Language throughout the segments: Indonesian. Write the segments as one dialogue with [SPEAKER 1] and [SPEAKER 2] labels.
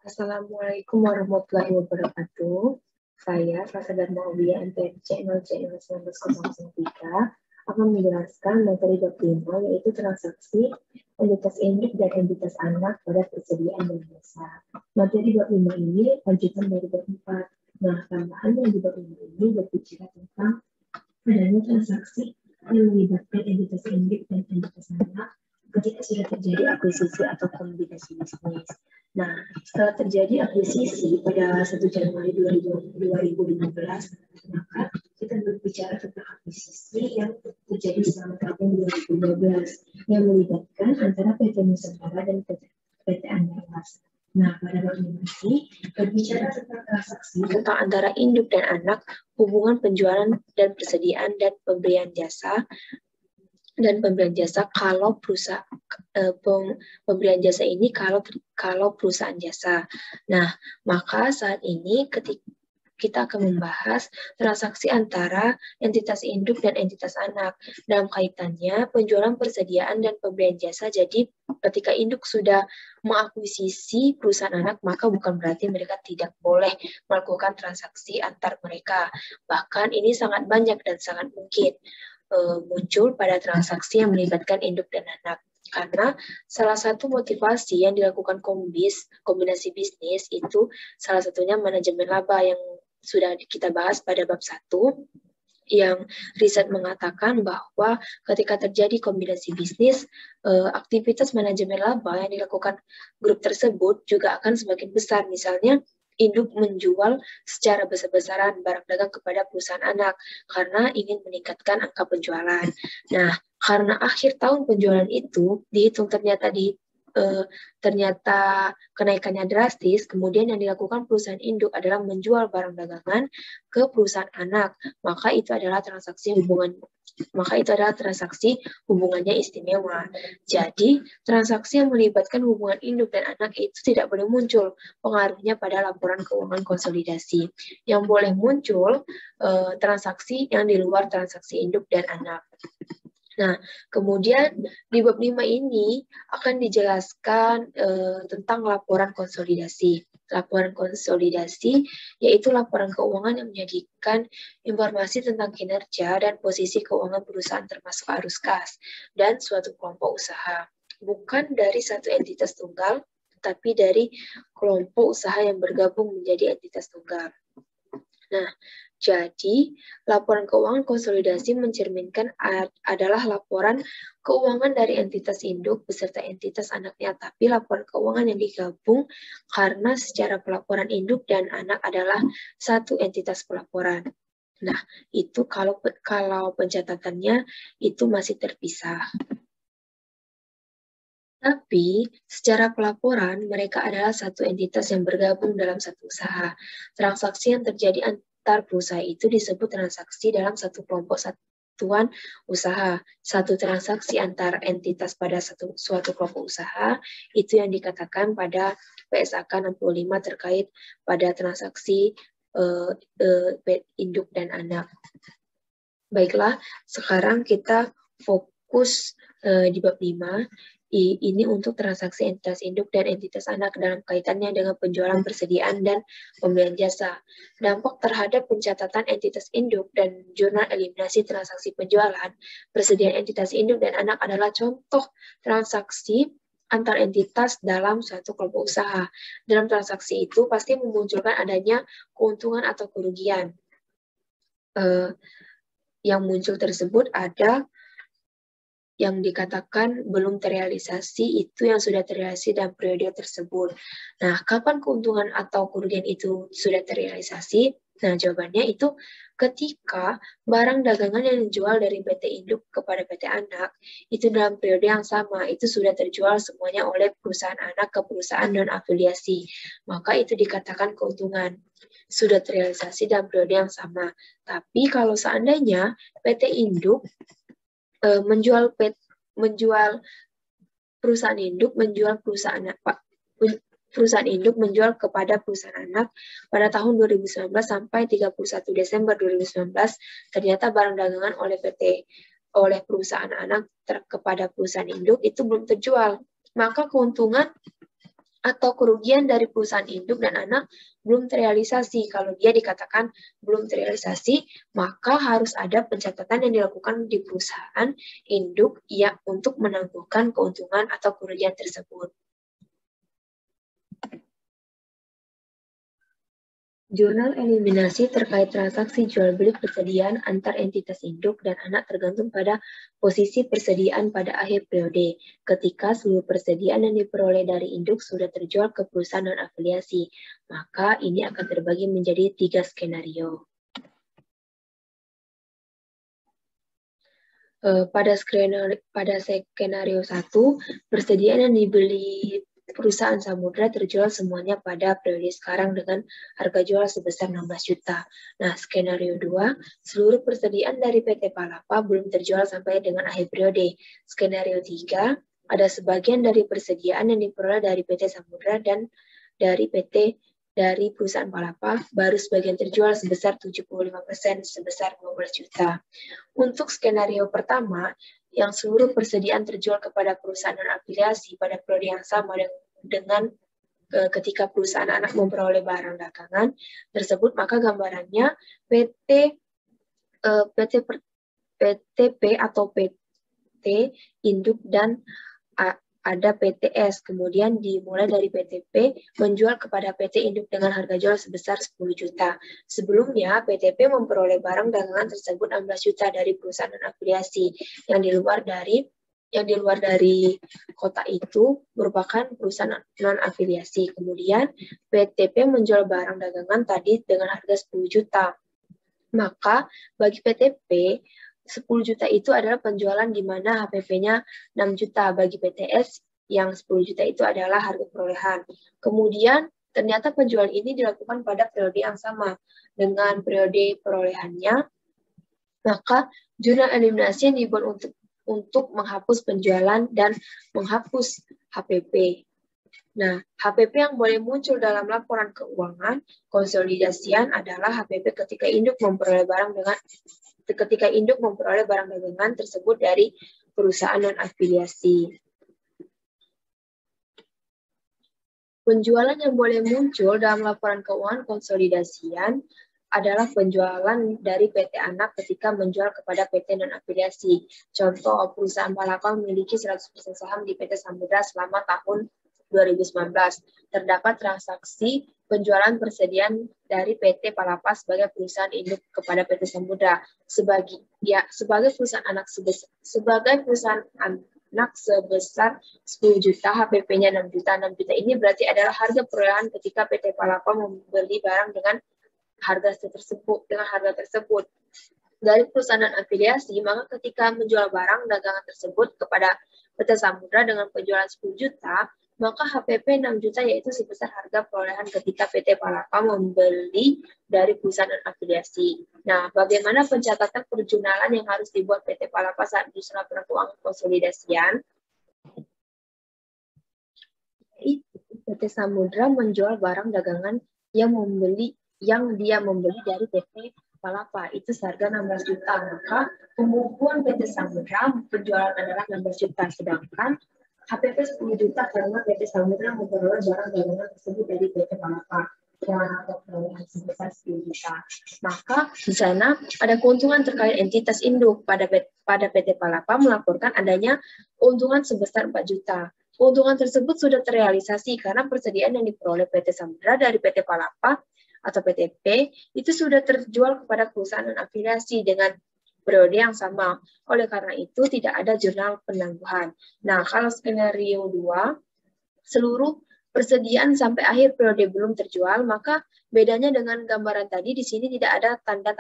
[SPEAKER 1] Assalamualaikum warahmatullahi wabarakatuh. Saya Selasa Dharma Ulia MPC 0C1903 akan menjelaskan materi bab 5 yaitu transaksi entitas induk dan entitas anak pada persediaan dan jasa. Materi bab 5 ini lanjutan dari bab 4. Nah, tambahan yang di bab 5 ini berbicara tentang adanya transaksi yang melibatkan entitas induk dan entitas anak ketika sudah terjadi akuisisi atau kombinasi bisnis. Nah, setelah terjadi akuisisi pada 1 Januari 2015, maka kita berbicara tentang akuisisi yang terjadi selama tahun 2012 yang melibatkan antara PT Nusantara dan PT Andalas. Nah, pada bab ini berbicara tentang transaksi tentang antara induk dan anak, hubungan penjualan dan persediaan dan pemberian jasa kalau perusahaan pemberian jasa ini kalau perusahaan jasa. Nah, maka saat ini kita akan membahas transaksi antara entitas induk dan entitas anak. Dalam kaitannya penjualan persediaan dan pemberian jasa. Jadi ketika induk sudah mengakuisisi perusahaan anak, maka bukan berarti mereka tidak boleh melakukan transaksi antar mereka. Bahkan ini sangat banyak dan sangat mungkin muncul pada transaksi yang melibatkan induk dan anak. Karena salah satu motivasi yang dilakukan kombinasi bisnis itu salah satunya manajemen laba yang sudah kita bahas pada bab 1, yang riset mengatakan bahwa ketika terjadi kombinasi bisnis, aktivitas manajemen laba yang dilakukan grup tersebut juga akan semakin besar. Misalnya, induk menjual secara besar-besaran barang dagang kepada perusahaan anak karena ingin meningkatkan angka penjualan. Nah, karena akhir tahun penjualan itu dihitung ternyata kenaikannya drastis, kemudian yang dilakukan perusahaan induk adalah menjual barang dagangan ke perusahaan anak, maka itu adalah transaksi hubungannya istimewa. Jadi, transaksi yang melibatkan hubungan induk dan anak itu tidak boleh muncul pengaruhnya pada laporan keuangan konsolidasi. Yang boleh muncul transaksi yang di luar transaksi induk dan anak. Nah, kemudian di bab 5 ini akan dijelaskan tentang laporan konsolidasi. Laporan konsolidasi yaitu laporan keuangan yang menyajikan informasi tentang kinerja dan posisi keuangan perusahaan termasuk arus kas dan suatu kelompok usaha. Bukan dari satu entitas tunggal, tapi dari kelompok usaha yang bergabung menjadi entitas tunggal. Nah, jadi, laporan keuangan konsolidasi mencerminkan adalah laporan keuangan dari entitas induk beserta entitas anaknya, tapi laporan keuangan yang digabung karena secara pelaporan induk dan anak adalah satu entitas pelaporan. Nah, itu kalau pencatatannya itu masih terpisah. Tapi, secara pelaporan, mereka adalah satu entitas yang bergabung dalam satu usaha. Transaksi yang terjadi antar perusahaan itu disebut transaksi dalam satu kelompok satuan usaha. Satu transaksi antar entitas pada suatu kelompok usaha, itu yang dikatakan pada PSAK 65 terkait pada transaksi induk dan anak. Baiklah, sekarang kita fokus di bab 5. Ini untuk transaksi entitas induk dan entitas anak dalam kaitannya dengan penjualan persediaan dan pembelian jasa. Dampak terhadap pencatatan entitas induk dan jurnal eliminasi transaksi penjualan, persediaan entitas induk dan anak adalah contoh transaksi antar entitas dalam suatu kelompok usaha. Dalam transaksi itu pasti memunculkan adanya keuntungan atau kerugian. Yang muncul tersebut ada yang dikatakan belum terrealisasi, itu yang sudah terrealisasi dalam periode tersebut. Nah, kapan keuntungan atau kerugian itu sudah terrealisasi? Nah, jawabannya itu ketika barang dagangan yang dijual dari PT induk kepada PT anak, itu dalam periode yang sama, itu sudah terjual semuanya oleh perusahaan anak ke perusahaan non-afiliasi. Maka itu dikatakan keuntungan. Sudah terrealisasi dalam periode yang sama. Tapi kalau seandainya PT induk menjual perusahaan induk menjual kepada perusahaan anak pada tahun 2019 sampai 31 Desember 2019, ternyata barang dagangan oleh perusahaan anak kepada perusahaan induk itu belum terjual, maka keuntungan atau kerugian dari perusahaan induk dan anak belum terrealisasi. Kalau dia dikatakan belum terrealisasi, maka harus ada pencatatan yang dilakukan di perusahaan induk ya untuk menangguhkan keuntungan atau kerugian tersebut. Jurnal eliminasi terkait transaksi jual beli persediaan antar entitas induk dan anak tergantung pada posisi persediaan pada akhir periode, ketika seluruh persediaan yang diperoleh dari induk sudah terjual ke perusahaan non-afiliasi. Maka ini akan terbagi menjadi 3 skenario. Pada skenario 1, persediaan yang dibeli perusahaan Samudra terjual semuanya pada periode sekarang dengan harga jual sebesar 16 juta. Nah, skenario 2, seluruh persediaan dari PT Palapa belum terjual sampai dengan akhir periode. Skenario 3, ada sebagian dari persediaan yang diperoleh dari PT Samudra dan dari perusahaan Palapa baru sebagian terjual sebesar 75% sebesar 12 juta. Untuk skenario pertama, yang seluruh persediaan terjual kepada perusahaan non-afiliasi pada periode yang sama dengan ketika perusahaan anak memperoleh barang dagangan tersebut, maka gambarannya PTP atau PT induk dan ada PTS, kemudian dimulai dari PTP menjual kepada PT induk dengan harga jual sebesar 10 juta. Sebelumnya, PTP memperoleh barang dagangan tersebut 16 juta dari perusahaan non-afiliasi yang di luar dari kota itu merupakan perusahaan non-afiliasi. Kemudian, PTP menjual barang dagangan tadi dengan harga 10 juta. Maka, bagi PTP, 10 juta itu adalah penjualan di mana HPP-nya 6 juta. Bagi PTS, yang 10 juta itu adalah harga perolehan. Kemudian, ternyata penjualan ini dilakukan pada periode yang sama dengan periode perolehannya. Maka, jurnal eliminasi yang dibuat untuk menghapus penjualan dan menghapus HPP. Nah, HPP yang boleh muncul dalam laporan keuangan konsolidasian adalah HPP ketika induk memperoleh barang dagangan tersebut dari perusahaan non-afiliasi. Penjualan yang boleh muncul dalam laporan keuangan konsolidasian adalah penjualan dari PT anak ketika menjual kepada PT non-afiliasi. Contoh, perusahaan Palapa memiliki 100% saham di PT Samudra selama tahun 2019. Terdapat transaksi penjualan persediaan dari PT Palapa sebagai perusahaan induk kepada PT Samudra sebagai perusahaan anak sebesar 10 juta, HPP-nya 6 juta. 6 juta ini berarti adalah harga perolehan ketika PT Palapa membeli barang dengan harga tersebut dari perusahaan afiliasi. Maka ketika menjual barang dagangan tersebut kepada PT Samudra dengan penjualan 10 juta, maka HPP 6 juta yaitu sebesar harga perolehan ketika PT Palapa membeli dari perusahaan afiliasi. Nah, bagaimana pencatatan perjurnalan yang harus dibuat PT Palapa saat menyusun laporan keuangan konsolidasian? PT Samudra menjual barang dagangan yang dia membeli dari PT Palapa itu seharga 16 juta. Maka pembukuan PT Samudra penjualan adalah 16 juta, sedangkan HPP 10 juta karena PT Samudra memperoleh barang dagangan tersebut dari PT Palapa dengan harga perolehan sebesar 10 juta. Maka di sana ada keuntungan terkait entitas induk pada PT Palapa melaporkan adanya keuntungan sebesar 4 juta. Keuntungan tersebut sudah terrealisasi karena persediaan yang diperoleh PT Samudra dari PT Palapa atau PTP itu sudah terjual kepada perusahaan non-afiliasi dengan periode yang sama. Oleh karena itu, tidak ada jurnal penangguhan. Nah, kalau skenario 2, seluruh persediaan sampai akhir periode belum terjual, maka bedanya dengan gambaran tadi, di sini tidak ada tanda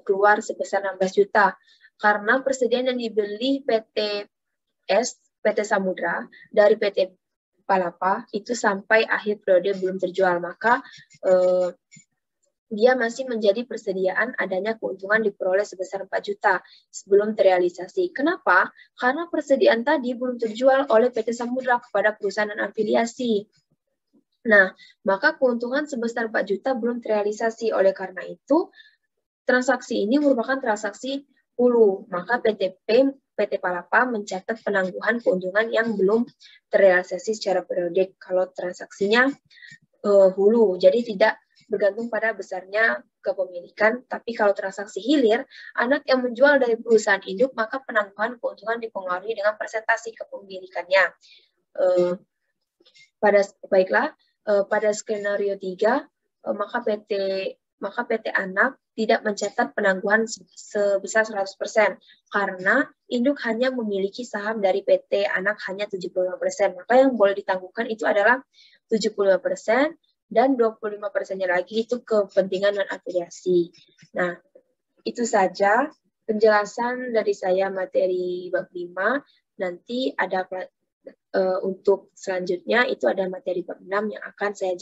[SPEAKER 1] keluar sebesar 16 juta. Karena persediaan yang dibeli PT Samudra dari PT Palapa itu sampai akhir periode belum terjual, maka dia masih menjadi persediaan adanya keuntungan diperoleh sebesar 4 juta sebelum terrealisasi. Kenapa? Karena persediaan tadi belum terjual oleh PT Samudra kepada perusahaan afiliasi. Nah, maka keuntungan sebesar 4 juta belum terrealisasi. Oleh karena itu, transaksi ini merupakan transaksi hulu. Maka PTP PT Palapa mencatat penangguhan keuntungan yang belum terrealisasi secara periodik kalau transaksinya hulu, jadi tidak bergantung pada besarnya kepemilikan. Tapi kalau transaksi hilir, anak yang menjual dari perusahaan induk, maka penangguhan keuntungan dipengaruhi dengan presentasi kepemilikannya. Pada skenario 3, maka PT anak tidak mencatat penangguhan sebesar 100% karena induk hanya memiliki saham dari PT anak hanya 75%. Maka yang boleh ditangguhkan itu adalah 75% dan 25%-nya lagi itu kepentingan non afiliasi. Nah, itu saja penjelasan dari saya materi bab 5. Nanti ada untuk selanjutnya itu ada materi bab 6 yang akan saya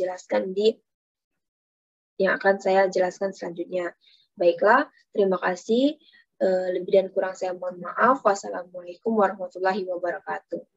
[SPEAKER 1] jelaskan selanjutnya. Baiklah, terima kasih. Lebih dan kurang saya mohon maaf. Wassalamualaikum warahmatullahi wabarakatuh.